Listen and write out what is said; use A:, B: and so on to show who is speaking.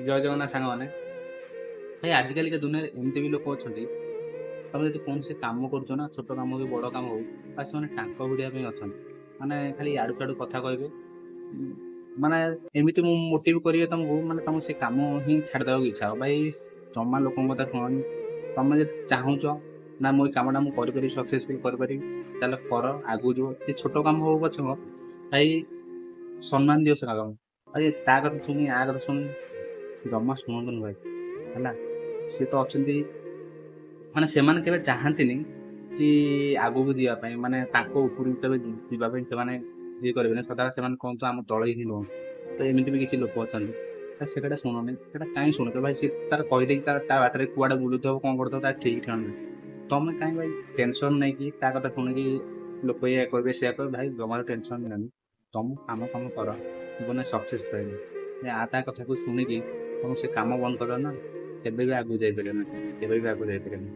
A: ଜୟ ଜଗନ୍ନାଥ ସାଙ୍ଗମାନେ। ଭାଇ ଆଜିକାଲିକା ଦୁନିଆରେ ଏମିତି ବି ଲୋକ ଅଛନ୍ତି, ତମେ ଯଦି କୌଣସି କାମ କରୁଛ ନା, ଛୋଟ କାମ ହଉ କି ବଡ଼ କାମ ହଉ, ବାସ୍ ସେମାନେ ଟାଙ୍କ ଭିଡ଼ିବା ପାଇଁ ଅଛନ୍ତି। ମାନେ ଖାଲି ଇଆଡ଼ୁ ସିଆଡ଼ୁ କଥା କହିବେ। ଉଁ, ମାନେ ଏମିତି ମୁଁ ମୋଟିଭ୍ କରିବେ ତମକୁ, ମାନେ ତମକୁ ସେ କାମ ହିଁ ଛାଡ଼ିଦେବାକୁ ଇଚ୍ଛା ହବ। ଭାଇ ଜମା ଲୋକଙ୍କ କଥା ଶୁଣନି। ତମେ ଯଦି ଚାହୁଁଛ ନା ମୁଁ ଏଇ କାମଟା ମୁଁ କରିପାରିବି, ସକ୍ସେସଫୁଲ କରିପାରିବି, ତାହେଲେ କର, ଆଗକୁ ଯିବ। ସେ ଛୋଟ କାମ ହଉ ପଛେ ମ, ଭାଇ ସମ୍ମାନ ଦିଅ ସେ କାମ। ଆରେ ତା କଥା ଶୁଣି ଆ କଥା ଶୁଣି ଜମା ଶୁଣନ୍ତୁନି ଭାଇ, ହେଲା। ସିଏ ତ ଅଛନ୍ତି, ମାନେ ସେମାନେ କେବେ ଚାହାନ୍ତିନି କି ଆଗକୁ ଯିବା ପାଇଁ, ମାନେ ତାଙ୍କ ଉପରକୁ କେବେ ଯିବା ପାଇଁ ସେମାନେ ଇଏ କରିବେନି। ସଦାବେଳେ ସେମାନେ କୁହନ୍ତୁ ଆମ ତଳେ ହିଁ ରୁହନ୍ତୁ। ତ ଏମିତି ବି କିଛି ଲୋକ ଅଛନ୍ତି। ତ ସେଟା ଶୁଣନି, ସେଟା କାହିଁ ଶୁଣୁଛ ଭାଇ? ସିଏ ତାର କହିଦେଇକି ତା ବାଟରେ କୁଆଡ଼େ ବୁଲୁଥିବ, କଣ କରୁଥିବ, ତାର ଠିକ୍ ଠିକଣା ନାହିଁ। ତମେ କାହିଁ ଭାଇ ଟେନସନ୍ ନେଇକି ତା କଥା ଶୁଣିକି ଲୋକ ଏଇଆ କହିବେ ସେଇଆ କହିବେ, ଭାଇ ଜମାରୁ ଟେନସନ୍ ନିଅନି। ତମ କାମ କାମ କର, ଜୀବନରେ ସକ୍ସେସ୍ ପାଇବ। ଆ ତା କଥାକୁ ଶୁଣିକି ତମେ ସେ କାମ ବନ୍ଦ କରିବ ନା, କେବେ ବି ଆଗକୁ ଯାଇପାରିବନି, କେବେ ବି ଆଗକୁ ଯାଇପାରିବନି।